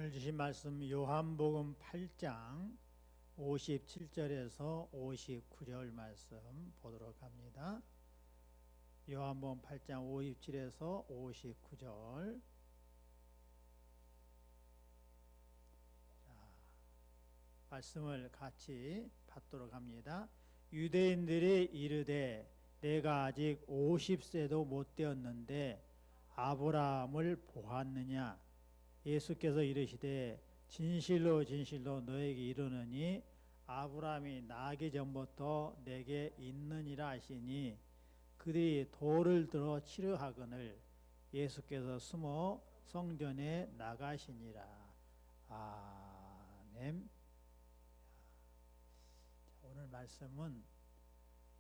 오늘 주신 말씀 요한복음 8장 57절에서 59절 말씀 보도록 합니다. 요한복음 8장 57에서 59절. 말씀을 같이 받도록 합니다. 유대인들이 이르되 내가 아직 50세도 못 되었는데 아브라함을 보았느냐? 예수께서 이르시되 진실로 진실로 너에게 이르노니 아브라함이 나기 전부터 내게 있느니라 하시니 그들이 돌을 들어 치려 하거늘 예수께서 숨어 성전에 나가시니라. 아멘. 오늘 말씀은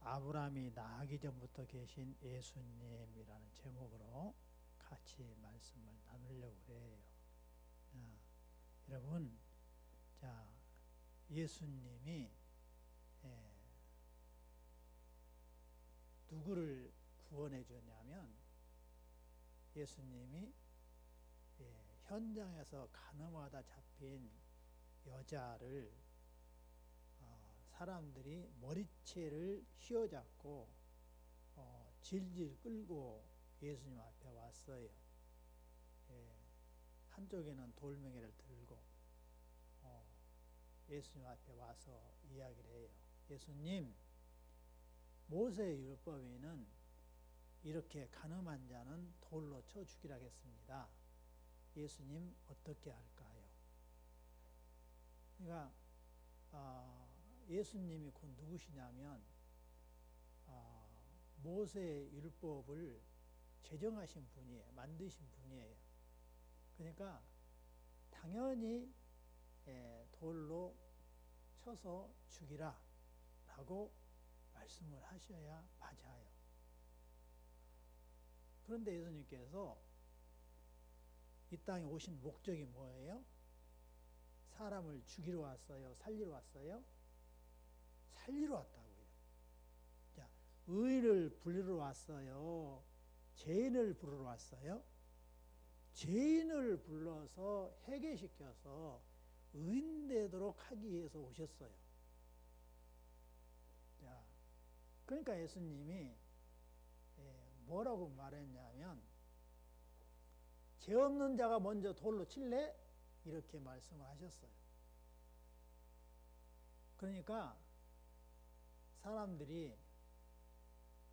아브라함이 나기 전부터 계신 예수님이라는 제목으로 같이 말씀을 나누려고 그래요. 여러분, 예수님이 누구를 구원해 줬냐면 예수님이 현장에서 간음하다 잡힌 여자를 사람들이 머리채를 휘어잡고 질질 끌고 예수님 앞에 왔어요. 한쪽에는 돌멩이를 들고 예수님 앞에 와서 이야기를 해요. 예수님, 모세의 율법에는 이렇게 간음한 자는 돌로 쳐 죽이라 했습니다. 예수님 어떻게 할까요? 그러니까 예수님이 곧 누구시냐면 모세의 율법을 제정하신 분이에요. 만드신 분이에요. 그러니까 당연히 돌로 쳐서 죽이라 라고 말씀을 하셔야 맞아요. 그런데 예수님께서 이 땅에 오신 목적이 뭐예요? 사람을 죽이러 왔어요? 살리러 왔어요? 살리러 왔다고요. 자, 의인을 부르러 왔어요? 죄인을 부르러 왔어요? 죄인을 불러서 회개시켜서 의인 되도록 하기 위해서 오셨어요. 자, 그러니까 예수님이 뭐라고 말했냐면 죄 없는 자가 먼저 돌로 칠래? 이렇게 말씀을 하셨어요. 그러니까 사람들이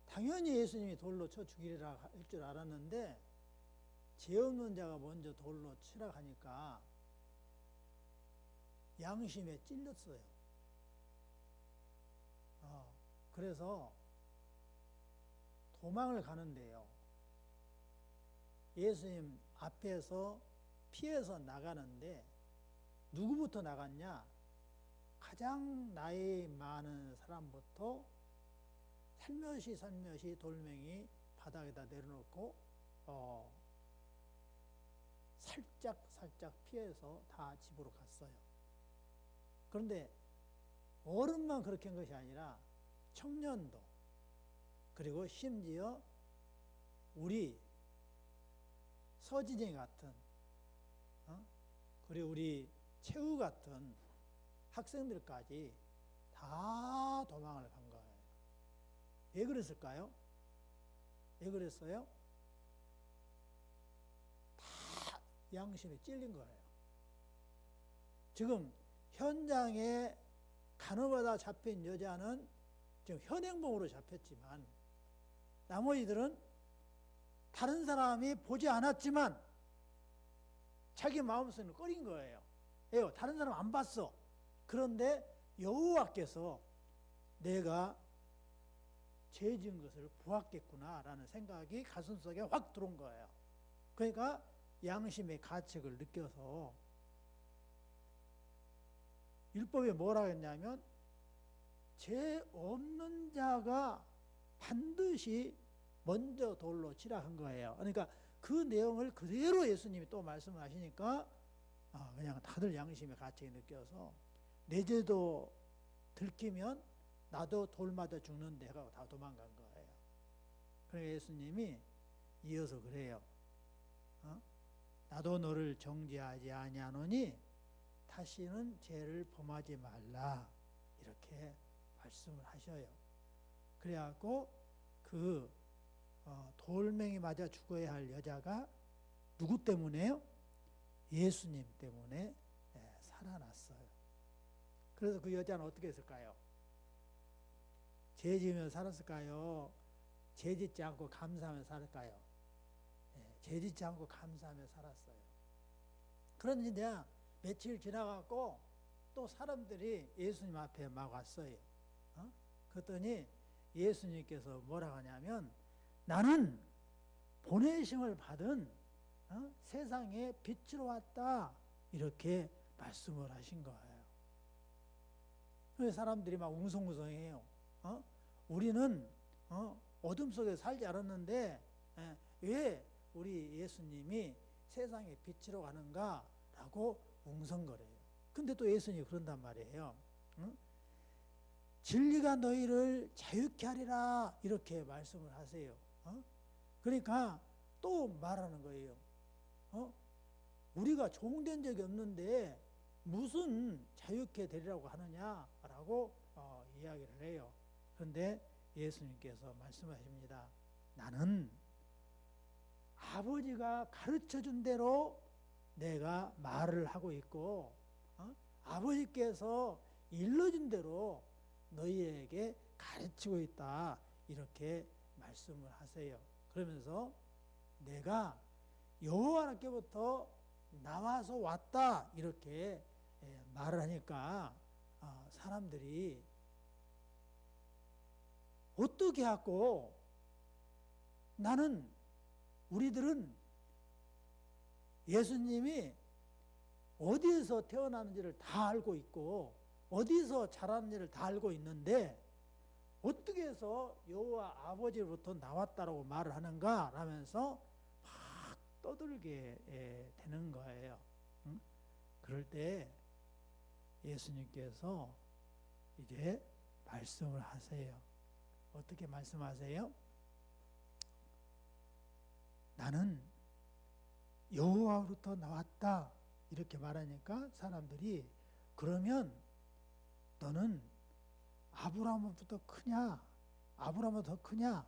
당연히 예수님이 돌로 쳐 죽이리라 할 줄 알았는데 죄 없는 자가 먼저 돌로 치라 하니까 양심에 찔렸어요. 그래서 도망을 가는데요. 예수님 앞에서 피해서 나가는데 누구부터 나갔냐? 가장 나이 많은 사람부터 살며시 돌멩이 바닥에다 내려놓고 살짝 피해서 다 집으로 갔어요. 그런데 어른만 그렇게 한 것이 아니라 청년도, 그리고 심지어 우리 서진이 같은 그리고 우리 최우 같은 학생들까지 다 도망을 간 거예요. 왜 그랬을까요? 왜 그랬어요? 다 양심에 찔린 거예요. 지금 현장에 간음하다 잡힌 여자는 지금 현행범으로 잡혔지만 나머지들은 다른 사람이 보지 않았지만 자기 마음속에는 꺼린 거예요. 왜요? 다른 사람 안 봤어. 그런데 여호와께서 내가 죄 지은 것을 보았겠구나 라는 생각이 가슴속에 확 들어온 거예요. 그러니까 양심의 가책을 느껴서 율법에 뭐라고 했냐면 죄 없는 자가 반드시 먼저 돌로 치라 한 거예요. 그러니까 그 내용을 그대로 예수님이 또 말씀을 하시니까 그냥 다들 양심의 가책이 느껴서 내 죄도 들키면 나도 돌 맞아 죽는데 하고 다 도망간 거예요. 그러니까 예수님이 이어서 그래요. 나도 너를 정죄하지 아니하노니 다시는 죄를 범하지 말라 이렇게 말씀을 하셔요. 그래갖고 그 돌멩이 맞아 죽어야 할 여자가 누구 때문에요? 예수님 때문에 살아났어요. 그래서 그 여자는 어떻게 했을까요? 죄 지으며 살았을까요? 죄 짓지 않고 감사하며 살을까요? 죄 짓지 않고 감사하며 살았어요. 그런데 이제 며칠 지나갖고 또 사람들이 예수님 앞에 막 왔어요. 그랬더니 예수님께서 뭐라고 하냐면 나는 보내심을 받은 세상에 빛으로 왔다 이렇게 말씀을 하신 거예요. 사람들이 막 웅성웅성해요. 우리는 어둠 속에 살지 않았는데 왜 우리 예수님이 세상에 빛으로 가는가 라고 웅성거려요. 근데 또 예수님이 그런단 말이에요. 진리가 너희를 자유케 하리라 이렇게 말씀을 하세요. 그러니까 또 말하는 거예요. 우리가 종된 적이 없는데 무슨 자유케 되리라고 하느냐라고 이야기를 해요. 그런데 예수님께서 말씀하십니다. 나는 아버지가 가르쳐준 대로 내가 말을 하고 있고 아버지께서 일러준 대로 너희에게 가르치고 있다 이렇게 말씀을 하세요. 그러면서 내가 여호와께로부터 나와서 왔다 이렇게 말을 하니까 사람들이 어떻게 하고 우리들은 예수님이 어디에서 태어났는지를 다 알고 있고 어디서 자랐는지를 다 알고 있는데 어떻게 해서 여호와 아버지로부터 나왔다라고 말을 하는가 라면서 막 떠들게 되는 거예요. 그럴 때 예수님께서 이제 말씀을 하세요. 어떻게 말씀하세요? 나는 여호와로부터 나왔다 이렇게 말하니까 사람들이 그러면 너는 아브라함보다 크냐? 아브라함보다 더 크냐?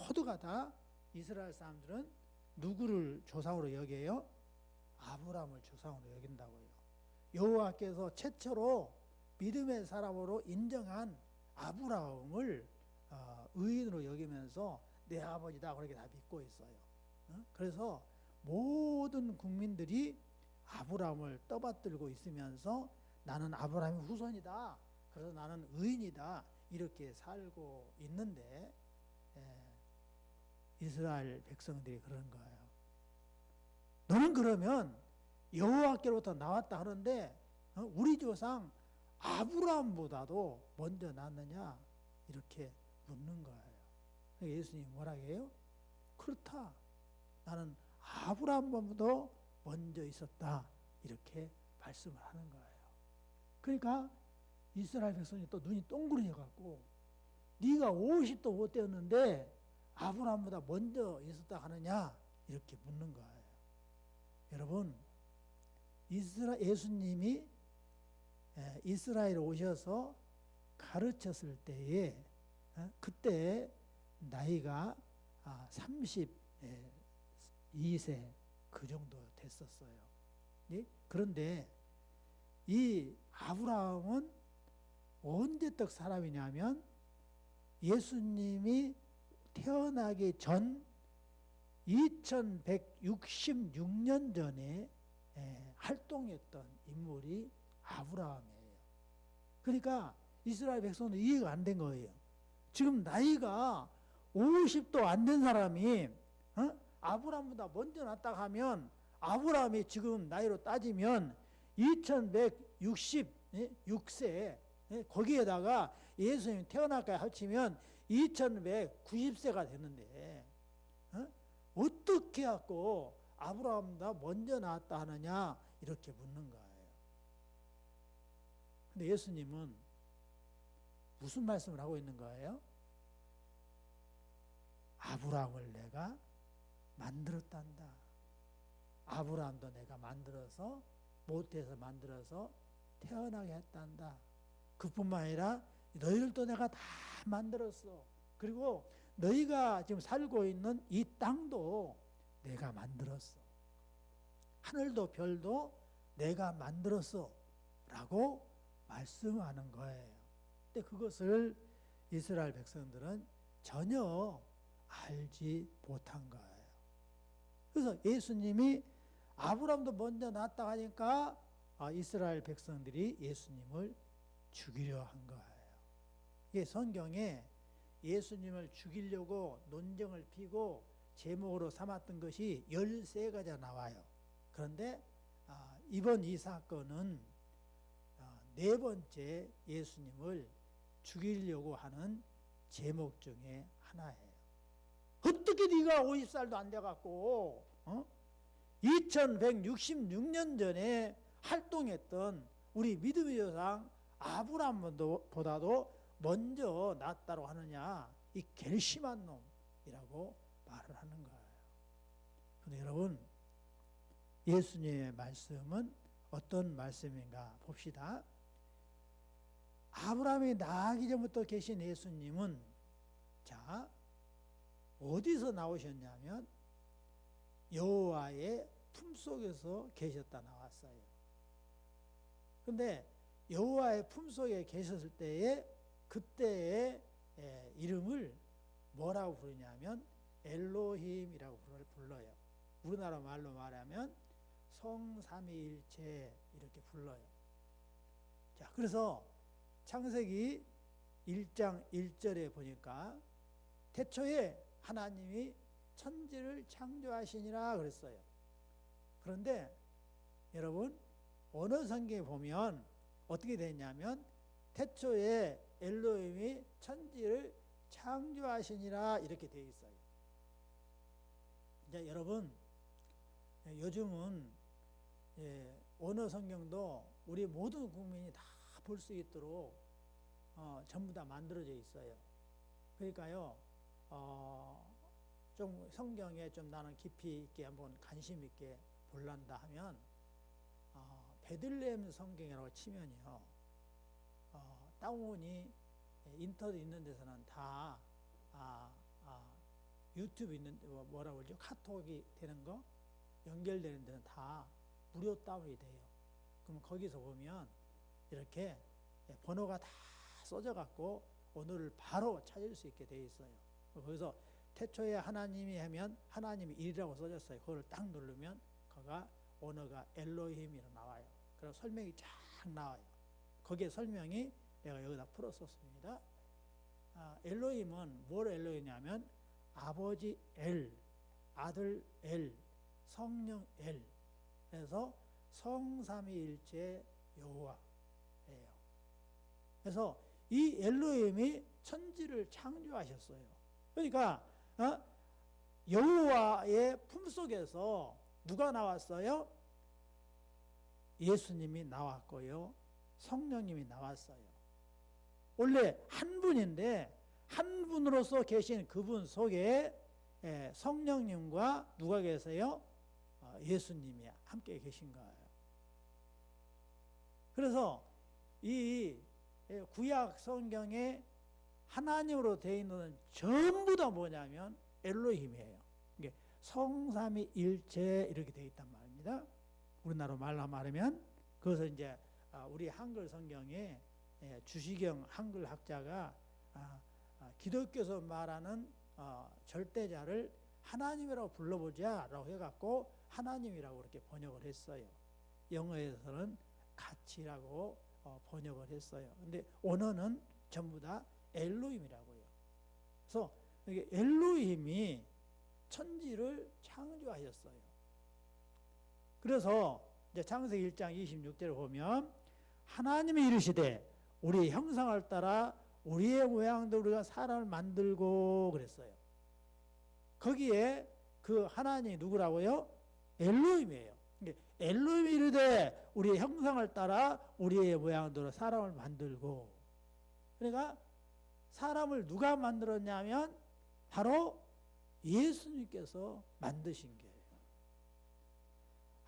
모두가 다 이스라엘 사람들은 누구를 조상으로 여겨요? 아브라함을 조상으로 여긴다고요. 여호와께서 최초로 믿음의 사람으로 인정한 아브라함을 의인으로 여기면서 내 아버지다 그렇게 다 믿고 있어요. 그래서 모든 국민들이 아브라함을 떠받들고 있으면서 나는 아브라함의 후손이다. 그래서 나는 의인이다. 이렇게 살고 있는데 이스라엘 백성들이 그런 거예요. 너는 그러면 여호와께로부터 나왔다 하는데 우리 조상 아브라함보다도 먼저 낳느냐 이렇게 묻는 거예요. 예수님이 뭐라고 해요? 그렇다. 나는 아브라함보다 먼저 있었다. 이렇게 말씀을 하는 거예요. 그러니까 이스라엘 백성이 또 눈이 동그래져갖고 네가 50도 못 되었는데 아브라함보다 먼저 있었다 하느냐 이렇게 묻는 거예요. 여러분 예수님이 이스라엘에 오셔서 가르쳤을 때에 그때 나이가 32세 그 정도 됐었어요. 그런데 이 아브라함은 언제적 사람이냐면 예수님이 태어나기 전 2166년 전에 활동했던 인물이 아브라함이에요. 그러니까 이스라엘 백성은 이해가 안 된 거예요. 지금 나이가 50도 안 된 사람이 아브라함보다 먼저 났다 하면 아브라함이 지금 나이로 따지면 2166세 거기에다가 예수님이 태어날까 합치면 2190세가 되는데 어떻게 하고 아브라함보다 먼저 나왔다 하느냐 이렇게 묻는 거예요. 근데 예수님은 무슨 말씀을 하고 있는 거예요? 아브라함을 내가 만들었단다. 아브라함도 내가 만들어서 모태에서 만들어서 태어나게 했단다. 그뿐만 아니라 너희들도 내가 다 만들었어. 그리고 너희가 지금 살고 있는 이 땅도 내가 만들었어. 하늘도 별도 내가 만들었어. 라고 말씀하는 거예요. 근데 그것을 이스라엘 백성들은 전혀 알지 못한 거예요. 그래서 예수님이 아브라함도 먼저 낳았다 하니까 이스라엘 백성들이 예수님을 죽이려 한 거예요. 이게 성경에 예수님을 죽이려고 논쟁을 피고 제목으로 삼았던 것이 13가지가 나와요. 그런데 이번 이 사건은 4번째 예수님을 죽이려고 하는 제목 중에 하나예요. 어떻게 네가 50살도 안 돼갖고 2166년 전에 활동했던 우리 믿음의 조상 아브라함보다도 먼저 낫다고 하느냐, 이 괘씸한 놈이라고 말을 하는 거예요. 그런데 여러분, 예수님의 말씀은 어떤 말씀인가 봅시다. 아브라함이 나기 전부터 계신 예수님은 자 어디서 나오셨냐면 여호와의 품속에서 계셨다 나왔어요. 그런데 여호와의 품속에 계셨을 때에 그때의 이름을 뭐라고 부르냐면 엘로힘이라고 불러요. 우리나라 말로 말하면 성삼위일체 이렇게 불러요. 자, 그래서 창세기 1장 1절에 보니까 태초에 하나님이 천지를 창조하시니라 그랬어요. 그런데 여러분 언어 성경에 보면 어떻게 되냐면 태초에 엘로힘이 천지를 창조하시니라 이렇게 되어 있어요. 이제 여러분 요즘은 언어 성경도 우리 모든 국민이 다 볼 수 있도록 전부 다 만들어져 있어요. 그러니까요 좀 성경에 좀 나는 깊이 있게 한번 관심 있게 볼란다 하면 베들레헴 성경이라고 치면요 다운이 인터넷 있는 데서는 다 유튜브 있는 뭐라고 그러죠? 카톡이 되는 거 연결되는 데는 다 무료 다운이 돼요. 그럼 거기서 보면 이렇게 번호가 다 써져 갖고 오늘을 바로 찾을 수 있게 돼 있어요. 거기서 태초에 하나님이 하면 하나님이 일이라고 써졌어요. 그걸 딱 누르면 거기가 언어가 엘로힘이라 나와요. 그래서 설명이 쫙 나와요. 거기에 설명이 내가 여기다 풀었었습니다. 엘로힘은 뭘 엘로힘이냐면 아버지 엘, 아들 엘, 성령 엘. 그래서 성삼위일체 여호와예요. 그래서 이 엘로힘이 천지를 창조하셨어요. 그러니까 여호와의 품속에서 누가 나왔어요? 예수님이 나왔고요. 성령님이 나왔어요. 원래 한 분인데 한 분으로서 계신 그분 속에 성령님과 누가 계세요? 예수님이 함께 계신 거예요. 그래서 이 구약 성경에 하나님으로 되어 있는 전부 다 뭐냐면 엘로힘이에요. 이게 성삼위일체 이렇게 되어 있단 말입니다. 우리나라 말로 말하면 그것을 이제 우리 한글 성경에 주시경 한글 학자가 기독교에서 말하는 절대자를 하나님이라고 불러보자라고 해갖고 하나님이라고 그렇게 번역을 했어요. 영어에서는 가치라고 번역을 했어요. 근데 언어는 전부 다 엘로힘이라고요. 그래서 엘로힘이 천지를 창조하셨어요. 그래서 이제 창세기 1장 26절을 보면 하나님이 이르시되 우리 형상을 따라 우리의 모양대로 우리가 사람을 만들고 그랬어요. 거기에 그 하나님이 누구라고요? 엘로힘이에요. 엘로힘이 이르되 우리의 형상을 따라 우리의 모양대로 사람을 만들고, 그러니까 사람을 누가 만들었냐면 바로 예수님께서 만드신 거예요.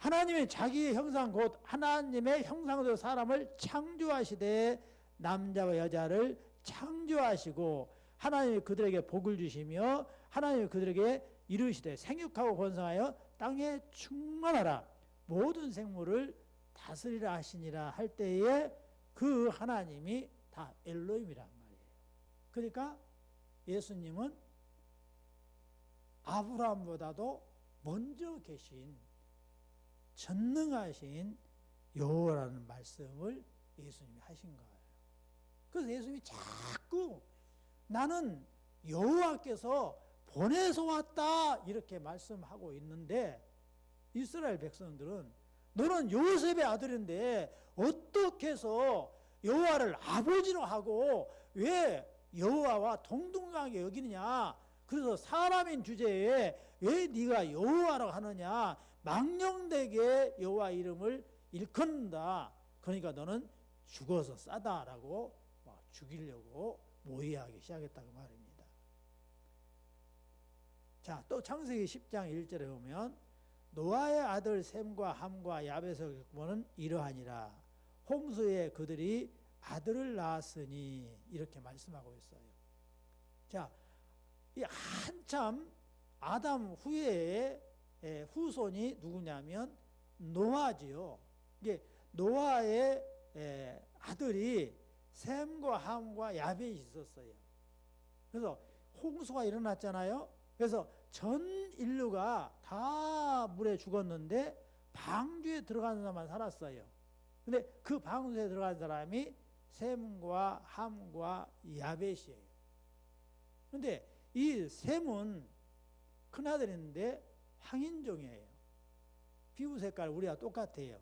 하나님이 자기의 형상 곧 하나님의 형상대로 사람을 창조하시되 남자와 여자를 창조하시고 하나님이 그들에게 복을 주시며 하나님이 그들에게 이르시되 생육하고 번성하여 땅에 충만하라 모든 생물을 다스리라 하시니라 할 때에 그 하나님이 다 엘로힘이란 말이에요. 그러니까 예수님은 아브라함보다도 먼저 계신 전능하신 여호와라는 말씀을 예수님이 하신 거예요. 그래서 예수님이 자꾸 나는 여호와께서 보내서 왔다 이렇게 말씀하고 있는데 이스라엘 백성들은 너는 요셉의 아들인데 어떻게 해서 여호와를 아버지로 하고 왜 여호와와 동등하게 여기느냐, 그래서 사람인 주제에 왜 네가 여호와라고 하느냐, 망령되게 여호와 이름을 일컫는다. 그러니까 너는 죽어서 싸다라고 죽이려고 모의하기 시작했다고 말입니다. 자, 또 창세기 10장 1절에 보면 노아의 아들 셈과 함과 야벳의 보면 이러하니라 홍수에 그들이 아들을 낳았으니 이렇게 말씀하고 있어요. 자, 이 한참 아담 후에 후손이 누구냐면 노아지요. 이게 노아의 아들이 셈과 함과 야벳이 있었어요. 그래서 홍수가 일어났잖아요. 그래서 전 인류가 다 물에 죽었는데 방주에 들어간 사람만 살았어요. 근데 그 방주에 들어간 사람이 셈과 함과 야벳이에요. 근데 이 셈은 큰아들인데 황인종이에요. 피부 색깔 우리와 똑같아요.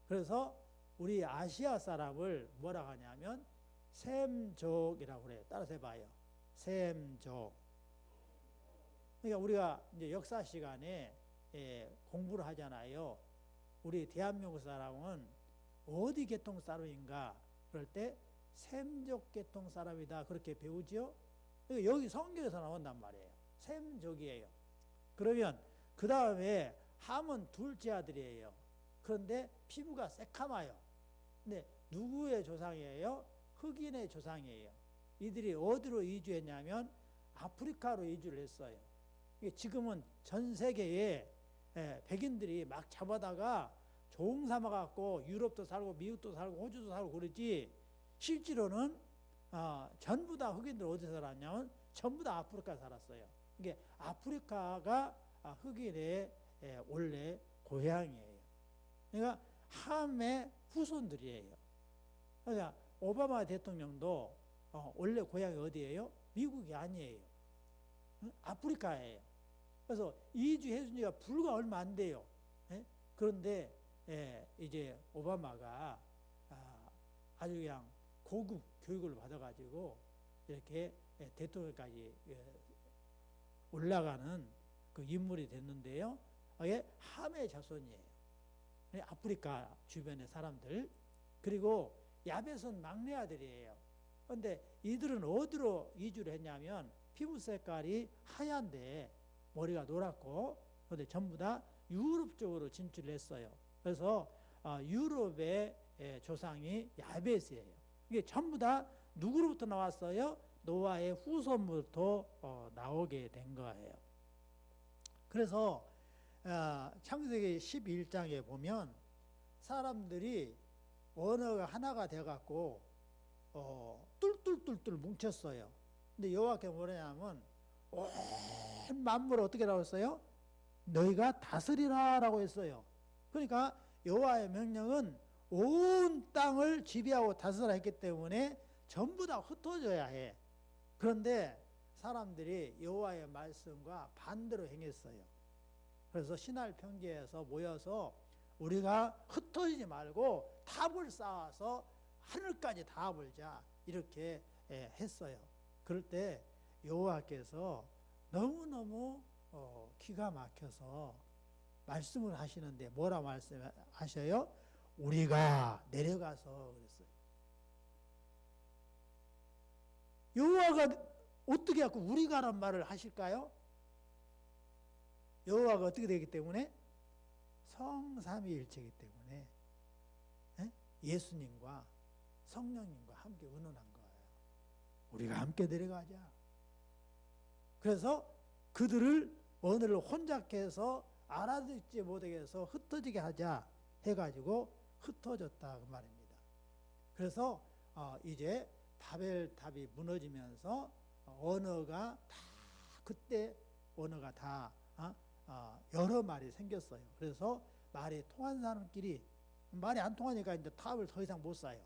그래서 우리 아시아 사람을 뭐라고 하냐면 셈족이라고 그래요. 따라서 해봐요. 셈족. 그러니까 우리가 이제 역사 시간에 공부를 하잖아요. 우리 대한민국 사람은 어디 계통 사람인가 그럴 때 셈족 계통 사람이다 그렇게 배우죠. 그러니까 여기 성경에서 나온단 말이에요. 셈족이에요. 그러면 그 다음에 함은 둘째 아들이에요. 그런데 피부가 새카마요. 근데 누구의 조상이에요? 흑인의 조상이에요. 이들이 어디로 이주했냐면 아프리카로 이주를 했어요. 지금은 전 세계에 백인들이 막 잡아다가 종 삼아갖고 유럽도 살고 미국도 살고 호주도 살고 그러지, 실제로는 전부 다 흑인들 어디서 살았냐면 전부 다 아프리카 살았어요. 이게 아프리카가 흑인의 원래 고향이에요. 그러니까 함의 후손들이에요. 그러니까 오바마 대통령도 원래 고향이 어디예요? 미국이 아니에요. 아프리카예요. 그래서 이주해준 지가 불과 얼마 안 돼요. 그런데 이제 오바마가 아주 그냥 고급 교육을 받아가지고 이렇게 대통령까지 올라가는 그 인물이 됐는데요. 이게 함의 자손이에요. 아프리카 주변의 사람들. 그리고 야벳은 막내 아들이에요. 그런데 이들은 어디로 이주를 했냐면 피부 색깔이 하얀데 머리가 노랗고, 그런데 전부 다 유럽 쪽으로 진출을 했어요. 그래서 유럽의 조상이 야벳이에요. 이게 전부 다 누구로부터 나왔어요? 노아의 후손부터 나오게 된 거예요. 그래서 창세기 11장에 보면 사람들이 언어가 하나가 돼갖고 뚫뚫뚫뚫 뭉쳤어요. 근데 여호와께서 뭐냐면 온 만물을 어떻게 라고 했어요? 너희가 다스리라 라고 했어요. 그러니까 여호와의 명령은 온 땅을 지배하고 다스리라 했기 때문에 전부 다 흩어져야 해. 그런데 사람들이 여호와의 말씀과 반대로 행했어요. 그래서 신할 평지에서 모여서 우리가 흩어지지 말고 탑을 쌓아서 하늘까지 닿아볼자 이렇게 했어요. 그럴 때 여호와께서 너무너무 기가 막혀서 말씀을 하시는데 뭐라 말씀하셔요? 우리가 내려가서 그랬어요. 여호와가 어떻게 하고 우리가란 말을 하실까요? 여호와가 어떻게 되기 때문에 성삼위일체이기 때문에 예수님과 성령님과 함께 의논한 거예요. 우리가 함께 내려가자. 그래서 그들을 오늘 혼잡케 해서 알아듣지 못하게 해서 흩어지게 하자 해가지고 흩어졌다 그 말입니다. 그래서 이제 바벨탑이 무너지면서 언어가 다 그때 언어가 다 여러 말이 생겼어요. 그래서 말이 통한 사람끼리 말이 안 통하니까 이제 탑을 더 이상 못 쌓아요.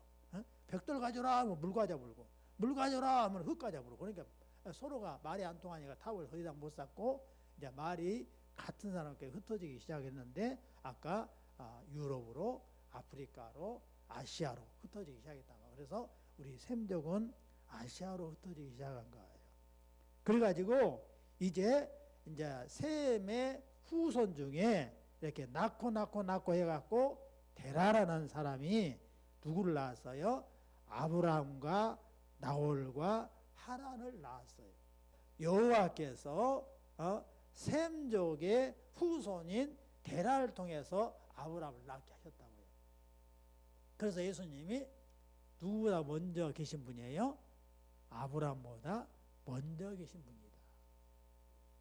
벽돌 가져라 하면 물 가져 불고, 물 가져라 하면 흙 가져 부르고, 그러니까 서로가 말이 안 통하니까 탑을 더 이상 못 쌓고 이제 말이 같은 사람께 흩어지기 시작했는데 아까 유럽으로, 아프리카로, 아시아로 흩어지기 시작했다. 그래서 우리 샘족은 아시아로 흩어지기 시작한 거예요. 그래가지고 이제 셈의 후손 중에 이렇게 낳고 해갖고 데라라는 사람이 누구를 낳았어요? 아브라함과 나홀과 하란을 낳았어요. 여호와께서 셈족의 후손인 데라를 통해서 아브라함을 낳게 하셨다고요. 그래서 예수님이 누구보다 먼저 계신 분이에요? 아브라함보다 먼저 계신 분이다.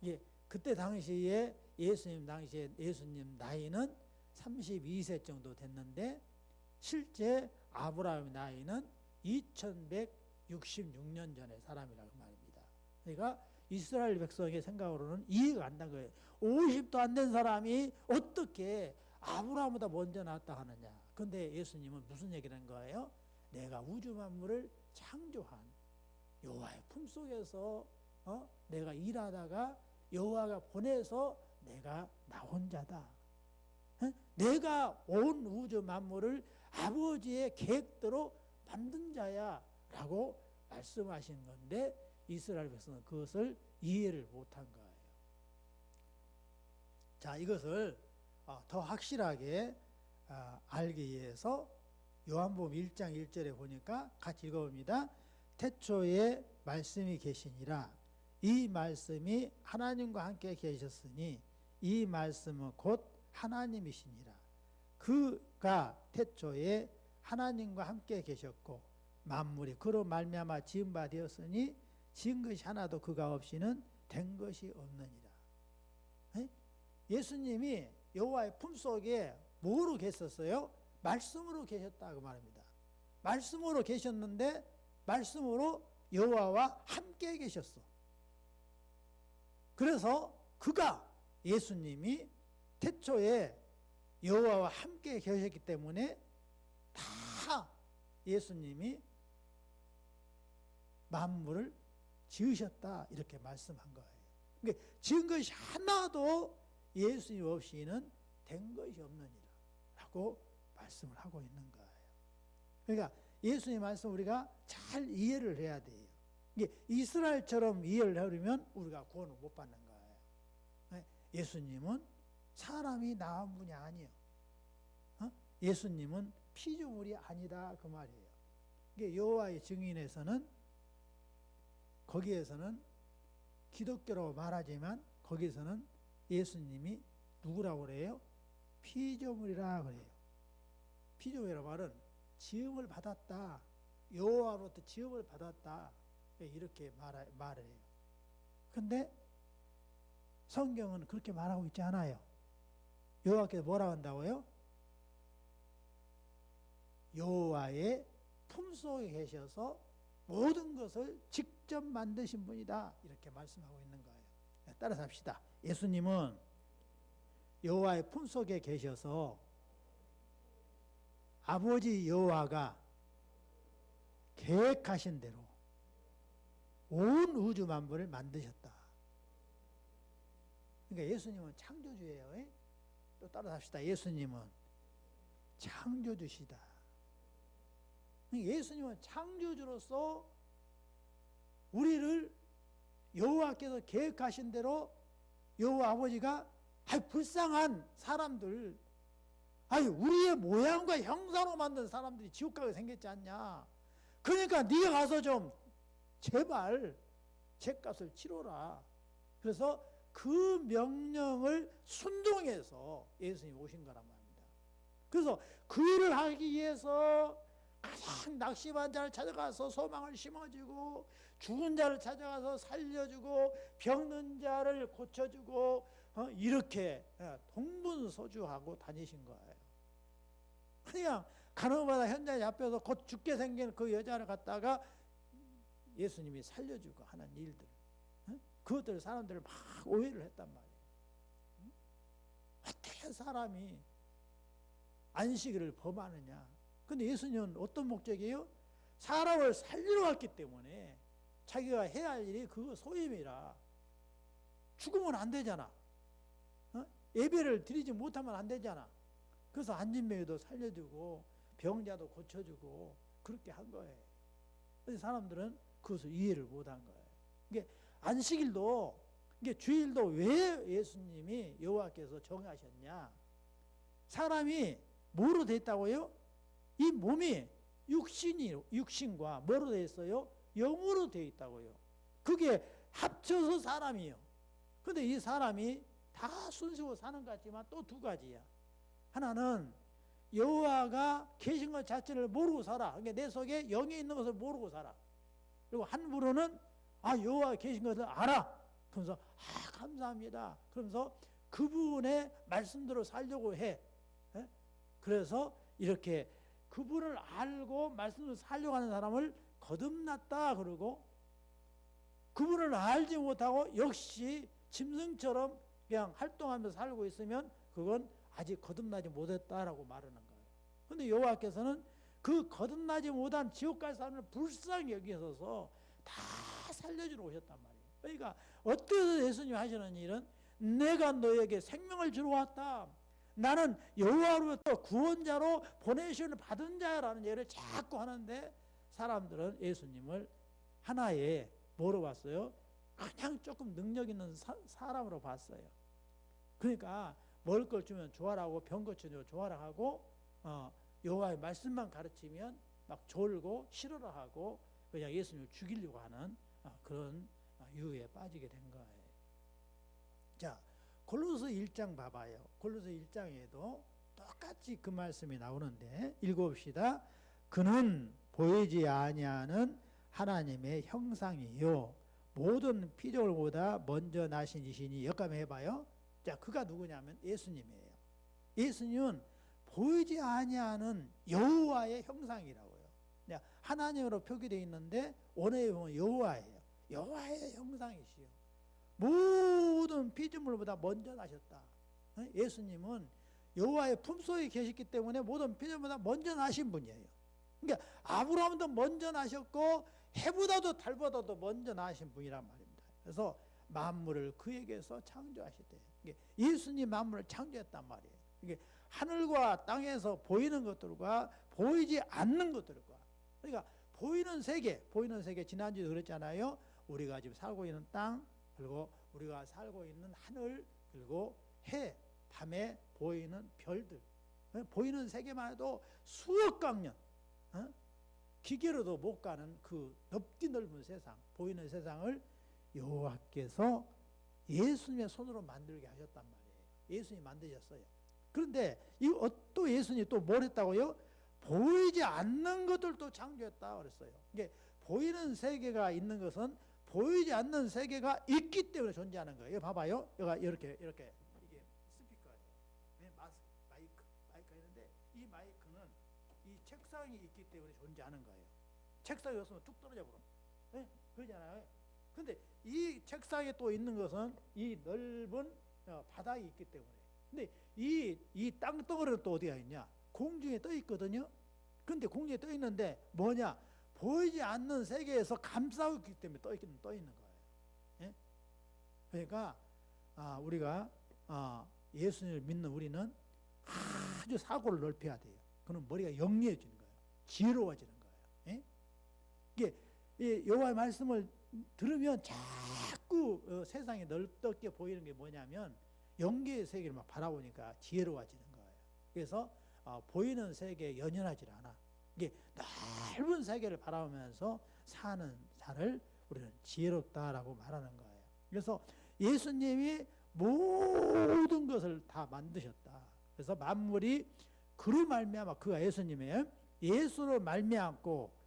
예, 그때 당시에 예수님 나이는 32세 정도 됐는데 실제 아브라함의 나이는 2166년 전의 사람이라고 말입니다. 그러니까 이스라엘 백성의 생각으로는 이해가 안 된 거예요. 50도 안 된 사람이 어떻게 아브라함보다 먼저 나왔다 하느냐. 그런데 예수님은 무슨 얘기를 한 거예요? 내가 우주 만물을 창조한 여호와의 품속에서 내가 일하다가 여호와가 보내서 내가 나온 자다. 내가 온 우주 만물을 아버지의 계획대로 만든 자야 라고 말씀하신 건데 이스라엘 백성은 그것을 이해를 못한 거예요. 자, 이것을 더 확실하게 알기 위해서 요한복음 1장 1절에 보니까 같이 읽어봅니다. 태초에 말씀이 계시니라. 이 말씀이 하나님과 함께 계셨으니 이 말씀은 곧 하나님이시니라. 그가 태초에 하나님과 함께 계셨고 만물이 그로 말미암아 지은 바 되었으니 지은 것이 하나도 그가 없이는 된 것이 없느니라. 예수님이 여호와의 품속에 뭐로 계셨어요? 말씀으로 계셨다고 말합니다. 말씀으로 계셨는데 말씀으로 여호와와 함께 계셨어. 그래서 그가 예수님이 태초에 여호와와 함께 계셨기 때문에 다 예수님이 만물을 지으셨다 이렇게 말씀한 거예요. 그러니까 지은 것이 하나도 예수님 없이는 된 것이 없느니라 라고 말씀을 하고 있는 거예요. 그러니까 예수님 말씀 우리가 잘 이해를 해야 돼요. 이게 이스라엘처럼 이해를 하려면 우리가 구원을 못 받는 거예요. 예수님은 사람이 낳은 분이 아니에요. 예수님은 피조물이 아니다 그 말이에요. 이게 여호와의 증인에서는 거기에서는 기독교라고 말하지만 거기서는 예수님이 누구라고 그래요? 피조물이라 그래요. 피조물이라는 말은 지음을 받았다. 여호와로부터 지음을 받았다. 이렇게 말을 해요. 근데 성경은 그렇게 말하고 있지 않아요. 여호와께서 뭐라고 한다고요? 여호와의 품속에 계셔서 모든 것을 직접 만드신 분이다. 이렇게 말씀하고 있는 거예요. 따라서 합시다. 예수님은 여호와의 품속에 계셔서 아버지 여호와가 계획하신 대로 온 우주 만물을 만드셨다. 그러니까 예수님은 창조주예요. 또 따라서 합시다. 예수님은 창조주시다. 예수님은 창조주로서 우리를 여호와께서 계획하신 대로 여호와 아버지가 불쌍한 사람들, 우리의 모양과 형상으로 만든 사람들이 지옥 가게 생겼지 않냐. 그러니까 네가 가서 좀 제발 죄값을 치러라. 그래서 그 명령을 순종해서 예수님이 오신 거란 말입니다. 그래서 그 일을 하기 위해서 가장 낙심한 자를 찾아가서 소망을 심어주고, 죽은 자를 찾아가서 살려주고, 병든 자를 고쳐주고, 이렇게 동분서주하고 다니신 거예요. 그냥 가늠하다 현장에 잡혀서 곧 죽게 생긴 그 여자를 갖다가 예수님이 살려주고 하는 일들, 그것들 사람들을 막 오해를 했단 말이에요. 어떻게 사람이 안식일을 범하느냐. 근데 예수님은 어떤 목적이에요? 사람을 살리러 왔기 때문에 자기가 해야 할 일이 그거 소임이라. 죽으면 안 되잖아. 예배를 드리지 못하면 안 되잖아. 그래서 안진뱅이도 살려주고 병자도 고쳐주고 그렇게 한 거예요. 그런데 사람들은 그것을 이해를 못한 거예요. 이게 안식일도, 이게 주일도 왜 예수님이 여호와께서 정하셨냐? 사람이 뭐로 됐다고요? 이 몸이 육신과 뭐로 되어 있어요? 영으로 되어 있다고요. 그게 합쳐서 사람이에요. 그런데 이 사람이 다 순수로 사는 것 같지만 또 두 가지야. 하나는 여호와가 계신 것 자체를 모르고 살아. 그러니까 내 속에 영이 있는 것을 모르고 살아. 그리고 한 분은 여호와가 계신 것을 알아. 그러면서 감사합니다. 그러면서 그분의 말씀대로 살려고 해. 그래서 이렇게 그분을 알고 말씀대로 살려고 하는 사람을 거듭났다 그러고, 그분을 알지 못하고 역시 짐승처럼 그냥 활동하면서 살고 있으면 그건 아직 거듭나지 못했다라고 말하는 거예요. 그런데 여호와께서는 그 거듭나지 못한 지옥 갈 사람을 불쌍히 여기셔서 다 살려주러 오셨단 말이에요. 그러니까 어때서 예수님이 하시는 일은 내가 너에게 생명을 주러 왔다. 나는 여호와로부터 구원자로 보내심을 받은 자라는 얘기를 자꾸 하는데, 사람들은 예수님을 하나의 뭐로 봤어요? 그냥 조금 능력 있는 사람으로 봤어요. 그러니까 먹을 걸 주면 좋아라고, 병 고쳐주면 좋아라 하고, 여호와의 말씀만 가르치면 막 졸고 싫어라 하고 그냥 예수님을 죽이려고 하는 그런 유에 빠지게 된 거예요. 자, 골로새 1장 봐봐요. 골로새 1장에도 똑같이 그 말씀이 나오는데 읽어봅시다. 그는 보이지 아니하는 하나님의 형상이요 모든 피조물보다 먼저 나신 이시니. 역감해 봐요. 자, 그가 누구냐면 예수님이에요. 예수님은 보이지 아니하는 여호와의 형상이라고요. 하나님으로 표기되어 있는데 원어에 보면 여호와예요. 여호와의 형상이시요 모든 피조물보다 먼저 나셨다. 예수님은 여호와의 품속에 계셨기 때문에 모든 피조물보다 먼저 나신 분이에요. 그러니까 아브라함도 먼저 나셨고 해보다도 달보다도 먼저 나신 분이란 말입니다. 그래서 만물을 그에게서 창조하시대. 예수님 만물을 창조했단 말이에요. 이게 하늘과 땅에서 보이는 것들과 보이지 않는 것들과, 그러니까 보이는 세계 지난주에 그랬잖아요. 우리가 지금 살고 있는 땅, 그리고 우리가 살고 있는 하늘, 그리고 해, 밤에 보이는 별들, 보이는 세계만 해도 수억 광년, 기계로도 못 가는 그 넓디 넓은 세상, 보이는 세상을 여호와께서 예수님의 손으로 만들게 하셨단 말이에요. 예수님이 만드셨어요. 그런데 또 예수님이 또 뭘 했다고요? 보이지 않는 것들도 창조했다 그랬어요. 이게 보이는 세계가 있는 것은 보이지 않는 세계가 있기 때문에 존재하는 거예요. 이거 봐봐요. 이렇게 이게 스피커예요. 마이크가 있는데 이 마이크는 이 책상이 있기 때문에 존재하는 거예요. 책상이 없으면 뚝 떨어져 버려. 네? 그러잖아요. 근데 이 책상에 또 있는 것은 이 넓은 바닥이 있기 때문에. 근데 이 땅덩어리는 또 어디가 있냐? 공중에 떠 있거든요. 근데 공중에 떠 있는데 뭐냐? 보이지 않는 세계에서 감싸고 있기 때문에 떠 있는 거예요. 예? 그러니까 우리가 예수님을 믿는 우리는 아주 사고를 넓혀야 돼요. 그럼 머리가 영리해지는 거예요. 지혜로워지는 거예요. 예? 이게 여호와의 말씀을 들으면 자꾸 세상이 넓게 보이는 게 뭐냐면 영계의 세계를 막 바라보니까 지혜로워지는 거예요. 그래서 보이는 세계에 연연하지 않아. 이게 넓은 세계를 바라보면서 사는 자를 우리는 지혜롭다라고 말하는 거예요. 그래서 예수님이 모든 것을 다 만드셨다. 그래서 만물이 그로 말미암아, 그가 예수님의 예수로 말미암고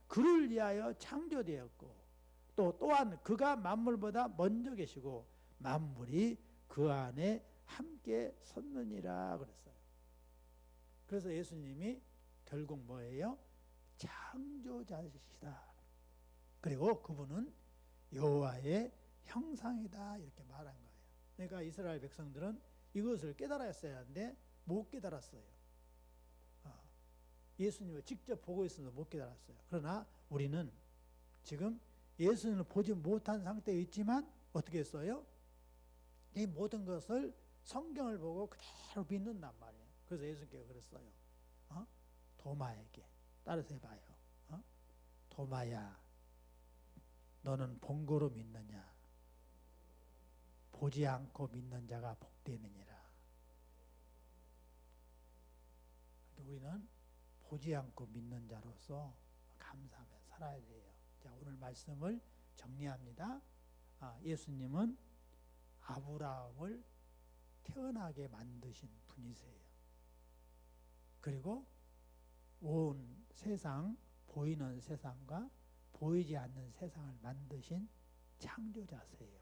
그를 위하여 창조되었고 또한 그가 만물보다 먼저 계시고 만물이 그 안에 함께 섰느니라 그랬어요. 그래서 예수님이 결국 뭐예요? 창조자시다. 그리고 그분은 여호와의 형상이다 이렇게 말한 거예요. 그러니까 이스라엘 백성들은 이것을 깨달았어야 하는데 못 깨달았어요. 예수님을 직접 보고 있어서 못 깨달았어요. 그러나 우리는 지금 예수님을 보지 못한 상태에 있지만 어떻게 했어요? 이 모든 것을 성경을 보고 그대로 믿는단 말이에요. 그래서 예수님께서 그랬어요. 도마에게 따라서 해봐요. 도마야, 너는 본 거로 믿느냐? 보지 않고 믿는 자가 복되느니라. 우리는 보지 않고 믿는 자로서 감사하며 살아야 돼요. 자, 오늘 말씀을 정리합니다. 예수님은 아브라함을 태어나게 만드신 분이세요. 그리고 온 세상, 보이는 세상과 보이지 않는 세상을 만드신 창조자세요.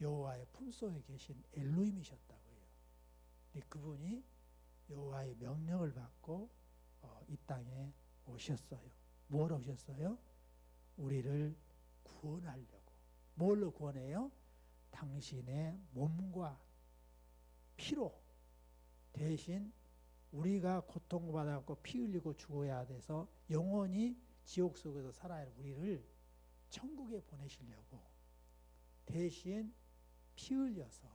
여호와의 품속에 계신 엘로힘이셨다고요. 그분이 여호와의 명령을 받고 이 땅에 오셨어요. 뭘 오셨어요? 우리를 구원하려고. 뭘로 구원해요? 당신의 몸과 피로 대신 우리가 고통받았고 피 흘리고 죽어야 돼서 영원히 지옥 속에서 살아야 할 우리를 천국에 보내시려고 대신 피 흘려서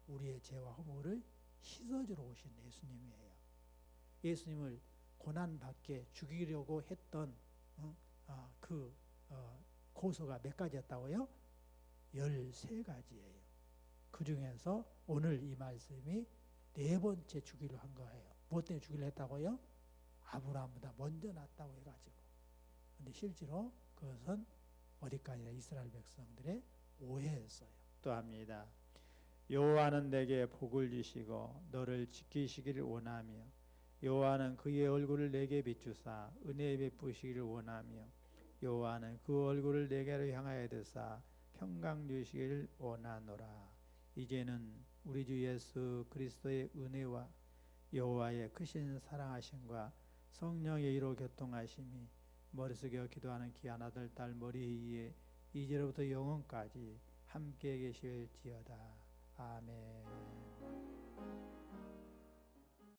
우리의 죄와 허물을 씻어주러 오신 예수님이에요. 예수님을 고난받게 죽이려고 했던 고소가 몇 가지였다고요? 13가지예요. 그 중에서 오늘 이 말씀이 4번째 죽이려 한 거예요. 무엇 때문에 죽이려 했다고요? 아브라함보다 먼저 났다고 해가지고. 근데 실제로 그것은 어디까지나 이스라엘 백성들의 오해였어요. 또 합니다. 여호와는 내게 복을 주시고 너를 지키시기를 원하며 여호와는 그의 얼굴을 내게 비추사 은혜 베푸시기를 원하며 여호와는 그 얼굴을 내게로 향하여 드사 평강 주시기를 원하노라. 이제는 우리 주 예수 그리스도의 은혜와 여호와의 크신 사랑하심과 성령의 이로 교통하심이 머리 숙여 기도하는 귀한 아들 딸 머리 위에 이제로부터 영원까지 함께 계실지어다. 아멘.